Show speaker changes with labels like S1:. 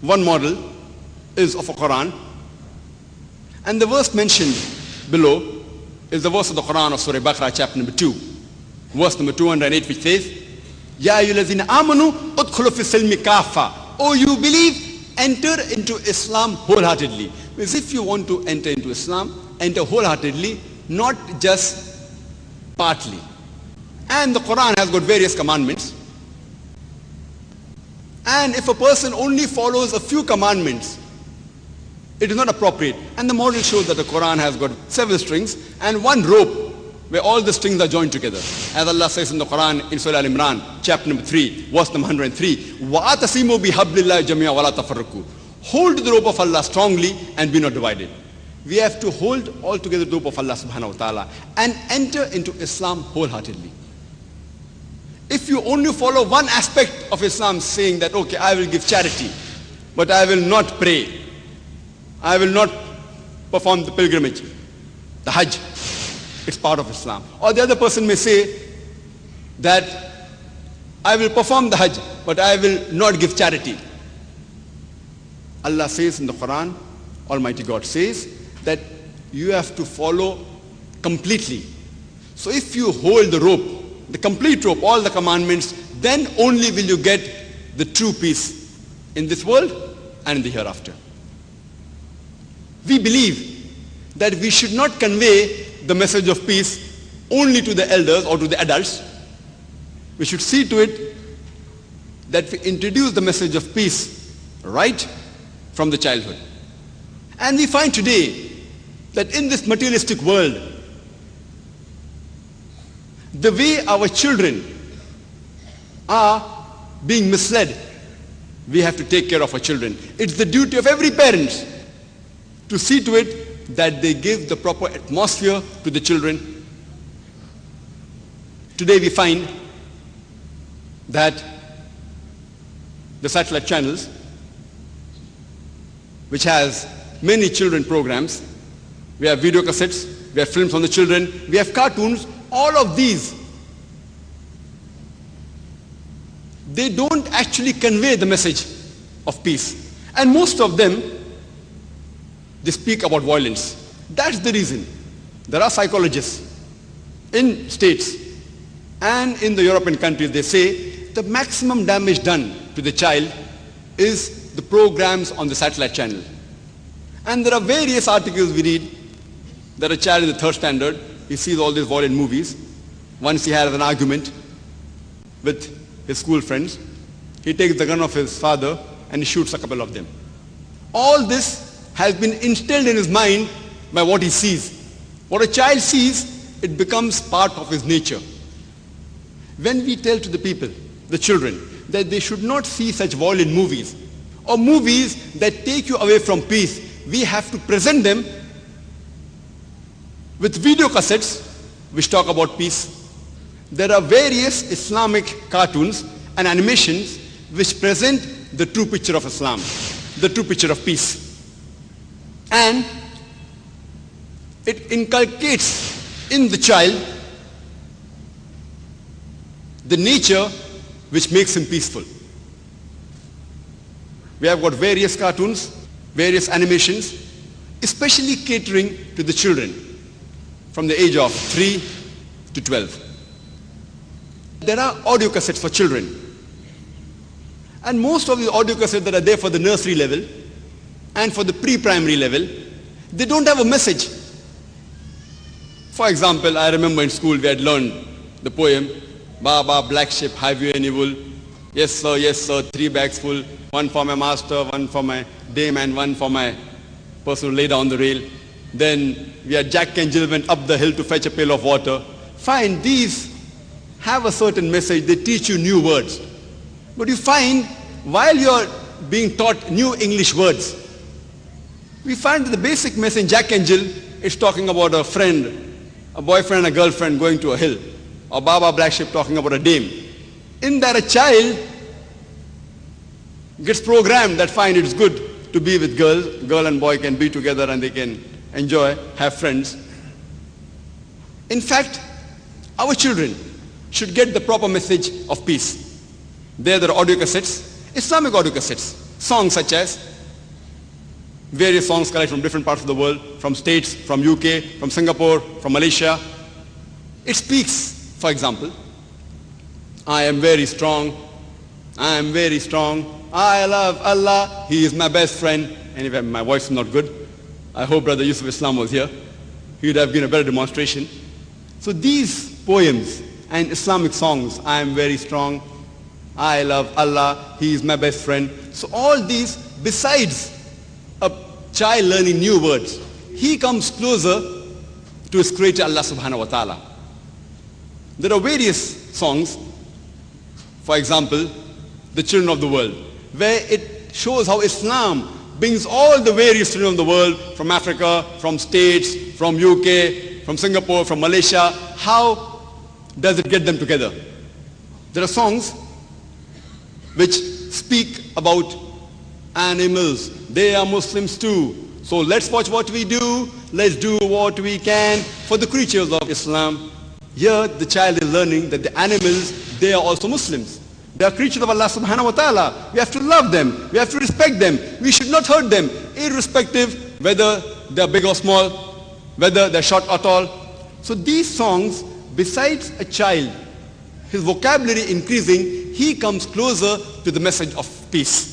S1: One model is of a Quran, and the verse mentioned below is the verse of the Quran of Surah Baqarah, chapter number 2, verse number 208, which says, Ya ayyuhallazina amanu udkhulu fi silmi kaffa. Oh, you believe, enter into Islam wholeheartedly. Because if you want to enter into Islam, enter wholeheartedly, not just partly. And the Quran has got various commandments. And if a person only follows a few commandments, it is not appropriate. And the model shows that the Quran has got several strings and one rope where all the strings are joined together. As Allah says in the Quran in Surah Al-Imran, chapter number 3, verse number 103, وَأَتَصِمُوا بِحَبْلِ اللَّهِ جَمِيعًا وَلَا تَفَرَّقُوا. Hold the rope of Allah strongly and be not divided. We have to hold all together the rope of Allah subhanahu wa ta'ala and enter into Islam wholeheartedly. If you only follow one aspect of Islam, saying that, okay, I will give charity, but I will not pray, I will not perform the pilgrimage, the Hajj, it's part of Islam. Or the other person may say that I will perform the Hajj, but I will not give charity. Allah says in the Quran, Almighty God says that you have to follow completely. So if you hold the rope, the complete rope, all the commandments, then only will you get the true peace in this world and in the hereafter. We believe that we should not convey the message of peace only to the elders or to the adults. We should see to it that we introduce the message of peace right from the childhood. And we find today that in this materialistic world, the way our children are being misled, we have to take care of our children. It's the duty of every parent to see to it that they give the proper atmosphere to the children. Today we find that the satellite channels, which has many children programs, we have video cassettes, we have films on the children, we have cartoons, all of these, they don't actually convey the message of peace. And most of them, they speak about violence. That's the reason. There are psychologists in States and in the European countries, they say the maximum damage done to the child is the programs on the satellite channel. And there are various articles we read that a child in the 3rd standard, he sees all these violent movies. Once he has an argument with his school friends, he takes the gun of his father and he shoots a couple of them. All this has been instilled in his mind by what he sees. What a child sees, it becomes part of his nature. When we tell to the people, the children, that they should not see such violent movies or movies that take you away from peace, we have to present them with video cassettes which talk about peace. There are various Islamic cartoons and animations which present the true picture of Islam, the true picture of peace. And it inculcates in the child the nature which makes him peaceful. We have got various cartoons, various animations, especially catering to the children from the age of 3 to 12. There are audio cassettes for children. And most of the audio cassettes that are there for the nursery level and for the pre-primary level, they don't have a message. For example, I remember in school we had learned the poem, Baba, black sheep, have you any wool? Yes sir, 3 bags full, one for my master, one for my dame, and one for my person who lay down the rail. Then we had Jack and Jill went up the hill to fetch a pail of water. Fine, these have a certain message, they teach you new words. But you find, while you're being taught new English words, we find that the basic message in Jack and Jill is talking about a friend, a boyfriend and a girlfriend going to a hill, or Baba Black Sheep talking about a dame. In that a child gets programmed that fine, it's good to be with girl and boy can be together and they can enjoy, have friends. In fact, our children should get the proper message of peace. There are audio cassettes, Islamic audio cassettes, songs such as various songs collected from different parts of the world, from states, from UK, from Singapore, from Malaysia. It speaks, for example, I am very strong, I am very strong, I love Allah, He is my best friend. Anyway, my voice is not good. I hope Brother Yusuf Islam was here. He would have given a better demonstration. So these poems and Islamic songs, I am very strong, I love Allah, He is my best friend. So all these, besides a child learning new words, he comes closer to his creator Allah subhanahu wa ta'ala. There are various songs, for example, The Children of the World, where it shows how Islam brings all the various children of the world, from Africa, from states, from UK, from Singapore, from Malaysia. How does it get them together? There are songs which speak about animals. They are Muslims too. So let's watch what we do. Let's do what we can for the creatures of Islam. Here the child is learning that the animals, they are also Muslims. They are creatures of Allah subhanahu wa ta'ala. We have to love them. We have to respect them. We should not hurt them, irrespective whether they are big or small, whether they are short or tall. So these songs, besides a child, his vocabulary increasing, he comes closer to the message of peace.